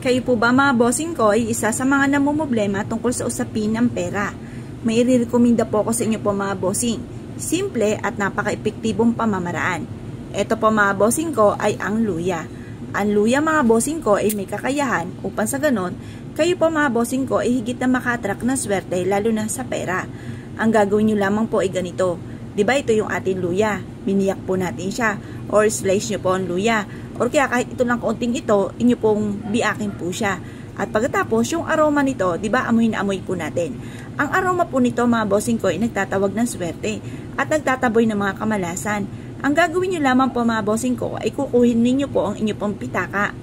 Kayo po ba mga bossing ko ay isa sa mga namumblema tungkol sa usapin ng pera? May i-recommenda po ako sa inyo po mga bossing. Simple at napaka-epektibong pamamaraan. Ito po mga bossing ko ay ang luya. Ang luya mga bossing ko ay may kakayahan upang sa ganon, kayo po mga bossing ko ay higit na maka-attract ng swerte lalo na sa pera. Ang gagawin nyo lamang po ay ganito. Diba ito yung ating luya? Biniyak po natin siya or slice nyo po ang luya. Or kaya kahit ito lang kaunting ito, inyo pong biakin po siya. At pagkatapos, yung aroma nito, di ba amoy na amoy po natin. Ang aroma po nito mga bossing ko ay nagtatawag ng swerte at nagtataboy ng mga kamalasan. Ang gagawin nyo lamang po mga bossing ko ay kukuhin ninyo po ang inyo pong pitaka.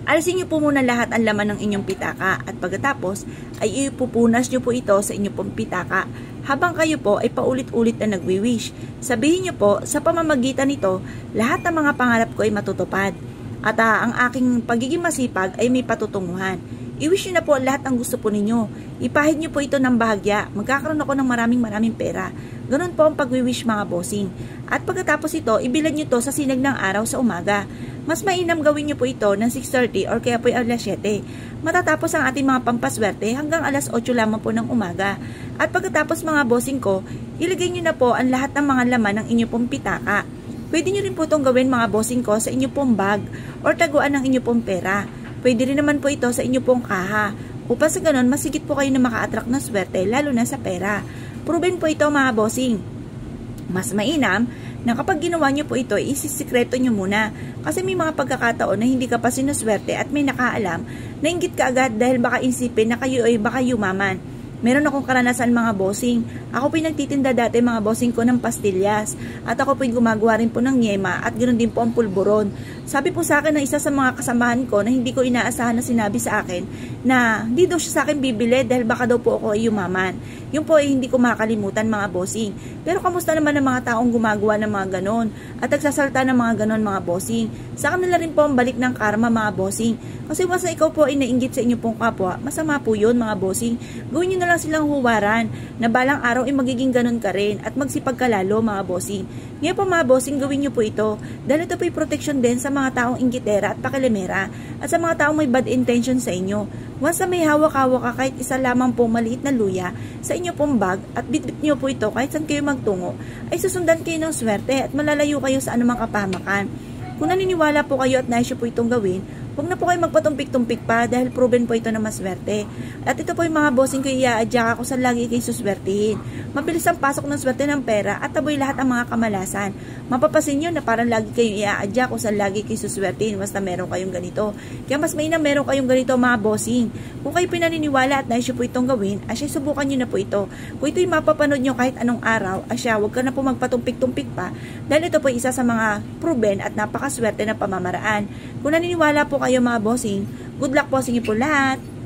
Alisin nyo po muna lahat ang laman ng inyong pitaka at pagkatapos ay ipupunas nyo po ito sa inyong pong pitaka habang kayo po ay paulit-ulit na nagwi-wish. Sabihin nyo po, sa pamamagitan nito, lahat ng mga pangarap ko ay matutupad. At ang aking pagiging masipag ay may patutunguhan. I-wish nyo na po lahat ng gusto po ninyo. Ipahid nyo po ito ng bahagya. Magkakaroon ako ng maraming pera. Ganun po ang pag-wish mga bossing. At pagkatapos ito, ibilad nyo to sa sinag ng araw sa umaga. Mas mainam gawin nyo po ito ng 6:30 or kaya po alas 7. Matatapos ang ating mga pampaswerte hanggang alas 8 lamang po ng umaga. At pagkatapos mga bossing ko, ilagay nyo na po ang lahat ng mga laman ng inyong pong pitaka. Pwede nyo rin po itong gawin mga bossing ko sa inyong pong bag or taguan ng inyong pong pera. Pwede rin naman po ito sa inyong pong kaha. Upang sa ganun, masigit po kayo na maka-attract ng swerte lalo na sa pera. Proven po ito mga bossing. Mas mainam na kapag ginawa nyo po ito, isisikreto nyo muna. Kasi may mga pagkakataon na hindi ka pa sinuswerte at may nakaalam, nainggit ka agad dahil baka isipin na kayo ay baka yumaman. Meron akong karanasan mga bossing. Ako po'y nagtitinda dati mga bossing ko ng pastillas. At ako po'y gumagawa rin po ng nyema at ganoon din po ang pulburon. Sabi po sa akin ng isa sa mga kasamahan ko na hindi ko inaasahan na sinabi sa akin na hindi daw siya sa akin bibili dahil baka daw po ako ay yumaman. Yung po ay hindi ko makalimutan mga bossing. Pero kamusta naman ang mga taong gumagawa ng mga ganon at nagsasalta ng mga ganon mga bossing? Sa kanila rin po ang balik ng karma mga bossing. Kasi once na ikaw po ay nainggit sa inyong pong kapwa, masama po yun mga bossing. Gawin nyo na lang silang huwaran na balang araw ay magiging ganon ka rin at magsipag ka lalo mga bossing. Ngayon po mga bossing, gawin nyo po ito dahil ito po ay protection din sa mga taong inggitera at pakilimera at sa mga taong may bad intention sa inyo. Once na may hawak-hawak ka kahit isa lamang po maliit na luya sa inyo pong bag at bitbit nyo po ito kahit saan kayo magtungo, ay susundan kayo ng swerte at malalayo kayo sa anumang kapahamakan. Kung naniniwala po kayo at nais po itong gawin, huwag na po kayo magpatumpik-tumpik pa dahil proven po ito na maswerte. At ito po yung mga bossing ko iaadyak ako sa lagi kayo suswertihin. Mabilis ang pasok ng swerte ng pera at taboy lahat ang mga kamalasan. Mapapasin nyo na parang lagi kayo iaadyak kung saan lagi kayo suswertihin basta meron kayong ganito. Kaya mas mainam meron kayong ganito mga bossing. Kung kayo pinaniniwala at nais po itong gawin, asya subukan nyo na po ito. Kung ito'y mapapanood nyo kahit anong araw, asya huwag ka na po magpatumpik-tumpik pa dahil ito po isa sa mga proven at napakaswerte na pamamaraan. Kung naniniwala po kayo mga bossing, good luck po sa inyo po lahat!